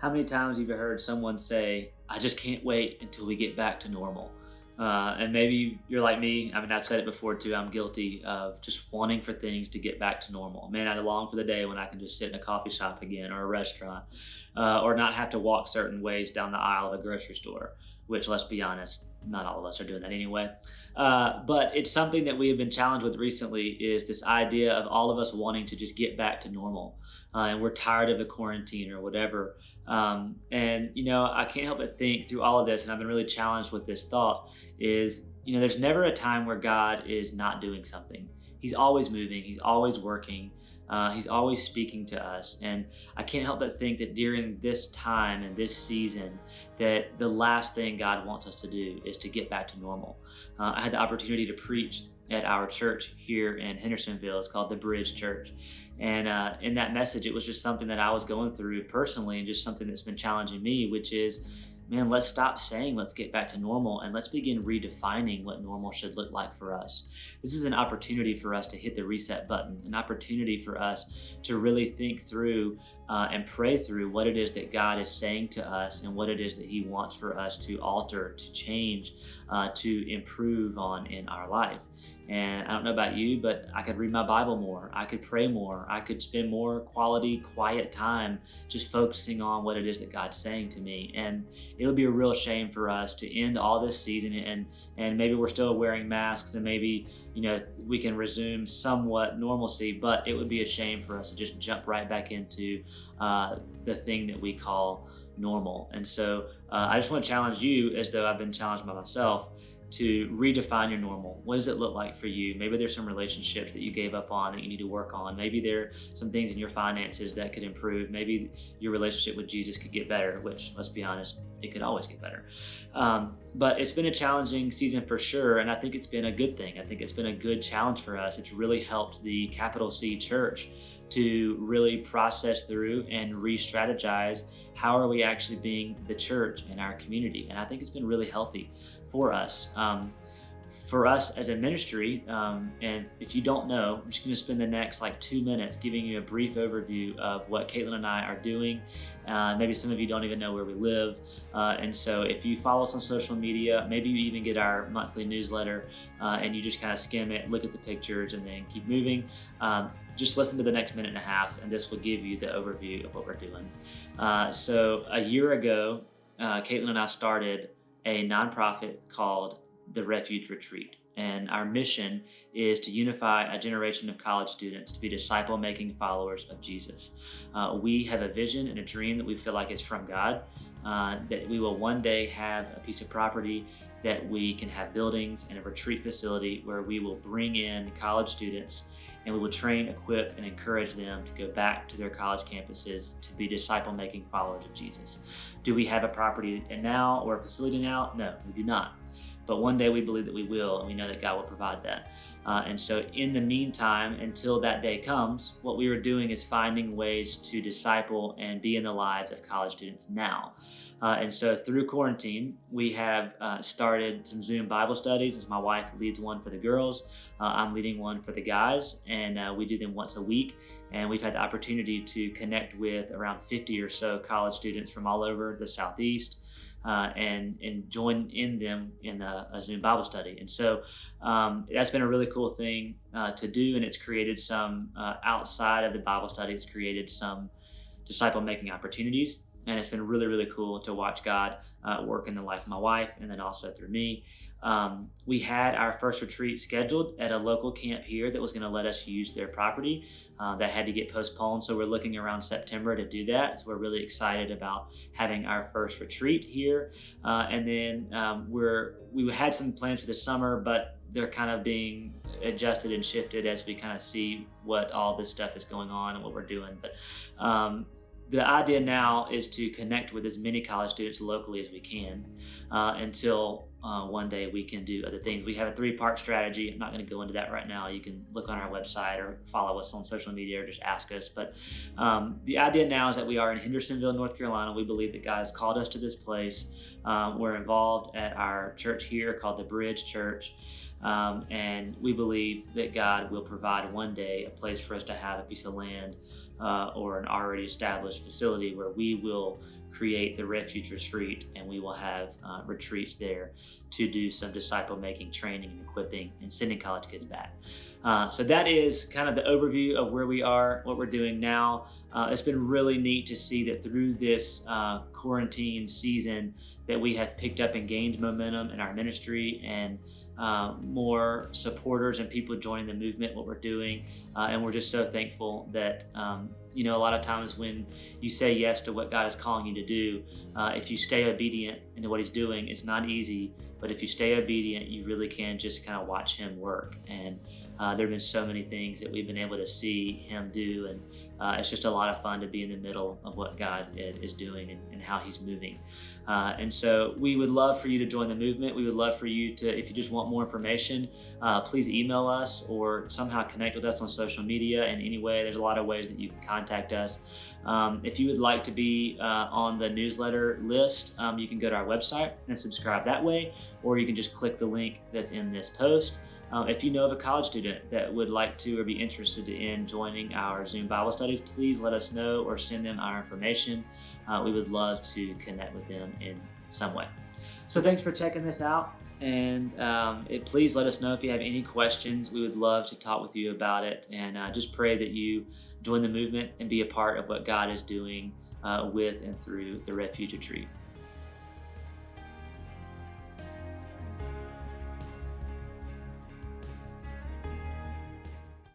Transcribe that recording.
How many times have you heard someone say, I just can't wait until we get back to normal? And maybe you're like me. I mean, I've said it before too. I'm guilty of just wanting for things to get back to normal. Man, I long for the day when I can just sit in a coffee shop again or a restaurant, or not have to walk certain ways down the aisle of a grocery store, which, let's be honest, not all of us are doing that anyway. But it's something that we have been challenged with recently is this idea of all of us wanting to just get back to normal. And we're tired of the quarantine or whatever. And, I can't help but think through all of this, and I've been really challenged with this thought is, there's never a time where God is not doing something. He's always moving, He's always working, He's always speaking to us. And I can't help but think that during this time and this season, that the last thing God wants us to do is to get back to normal. I had the opportunity to preach at our church here in Hendersonville. It's called the Bridge Church. And in that message, it was just something that I was going through personally and just something that's been challenging me, which is, man, let's stop saying let's get back to normal and let's begin redefining what normal should look like for us. This is an opportunity for us to hit the reset button, an opportunity for us to really think through and pray through what it is that God is saying to us and what it is that He wants for us to alter, to change, to improve on in our life. And I don't know about you, but I could read my Bible more. I could pray more. I could spend more quality, quiet time just focusing on what it is that God's saying to me. And it would be a real shame for us to end all this season and maybe we're still wearing masks and maybe, we can resume somewhat normalcy, but it would be a shame for us to just jump right back into the thing that we call normal. And so I just want to challenge you, as though I've been challenged by myself, to redefine your normal. What does it look like for you? Maybe there's some relationships that you gave up on that you need to work on. Maybe there are some things in your finances that could improve. Maybe your relationship with Jesus could get better, which, let's be honest, it could always get better. But it's been a challenging season for sure, and I think it's been a good thing. I think it's been a good challenge for us. It's really helped the capital C church to really process through and re-strategize how are we actually being the church in our community. And I think it's been really healthy for us. For us as a ministry, and if you don't know, I'm just going to spend the next 2 minutes giving you a brief overview of what Caitlin and I are doing. Maybe some of you don't even know where we live. And so if you follow us on social media, maybe you even get our monthly newsletter and you just kind of skim it, look at the pictures, and then keep moving. Just listen to the next minute and a half, and this will give you the overview of what we're doing. So a year ago, Caitlin and I started a nonprofit called the Refuge Retreat. And our mission is to unify a generation of college students to be disciple-making followers of Jesus. We have a vision and a dream that we feel like is from God, that we will one day have a piece of property that we can have buildings and a retreat facility where we will bring in college students and we will train, equip, and encourage them to go back to their college campuses to be disciple-making followers of Jesus. Do we have a property now or a facility now? No, we do not. But one day we believe that we will, and we know that God will provide that. And so in the meantime, until that day comes, what we are doing is finding ways to disciple and be in the lives of college students now. And so through quarantine, we have started some Zoom Bible studies. As my wife leads one for the girls, I'm leading one for the guys, and we do them once a week. And we've had the opportunity to connect with around 50 or so college students from all over the Southeast. And join in them in a Zoom Bible study. And so that's been a really cool thing to do, and it's created some, outside of the Bible study, it's created some disciple-making opportunities, and it's been really, really cool to watch God work in the life of my wife and then also through me. We had our first retreat scheduled at a local camp here that was going to let us use their property. That had to get postponed, so we're looking around September to do that. So we're really excited about having our first retreat here. And then we had some plans for the summer, but they're kind of being adjusted and shifted as we kind of see what all this stuff is going on and what we're doing. But the idea now is to connect with as many college students locally as we can until one day we can do other things. We have a 3-part strategy. I'm not going to go into that right now. You can look on our website or follow us on social media or just ask us. But the idea now is that we are in Hendersonville, North Carolina. We believe that God has called us to this place. We're involved at our church here called the Bridge Church. And we believe that God will provide one day a place for us to have a piece of land or an already established facility where we will create the Refuge Retreat, and we will have retreats there to do some disciple making training and equipping and sending college kids back. So that is kind of the overview of where we are, what we're doing now. It's been really neat to see that through this quarantine season that we have picked up and gained momentum in our ministry, and more supporters and people joining the movement, what we're doing. And we're just so thankful that, a lot of times when you say yes to what God is calling you to do, if you stay obedient into what he's doing, it's not easy, but if you stay obedient, you really can just kind of watch him work. And there have been so many things that we've been able to see him do, and it's just a lot of fun to be in the middle of what God is doing and how he's moving. And so we would love for you to join the movement. We would love for you to, if you just want more information, please email us or somehow connect with us on social media in any way. There's a lot of ways that you can contact us. If you would like to be on the newsletter list, you can go to our website and subscribe that way, or you can just click the link that's in this post. If you know of a college student that would like to or be interested in joining our Zoom Bible studies, please let us know or send them our information. We would love to connect with them in some way. So thanks for checking this out, and please let us know if you have any questions. We would love to talk with you about it, and just pray that you join the movement and be a part of what God is doing with and through the Refuge Retreat.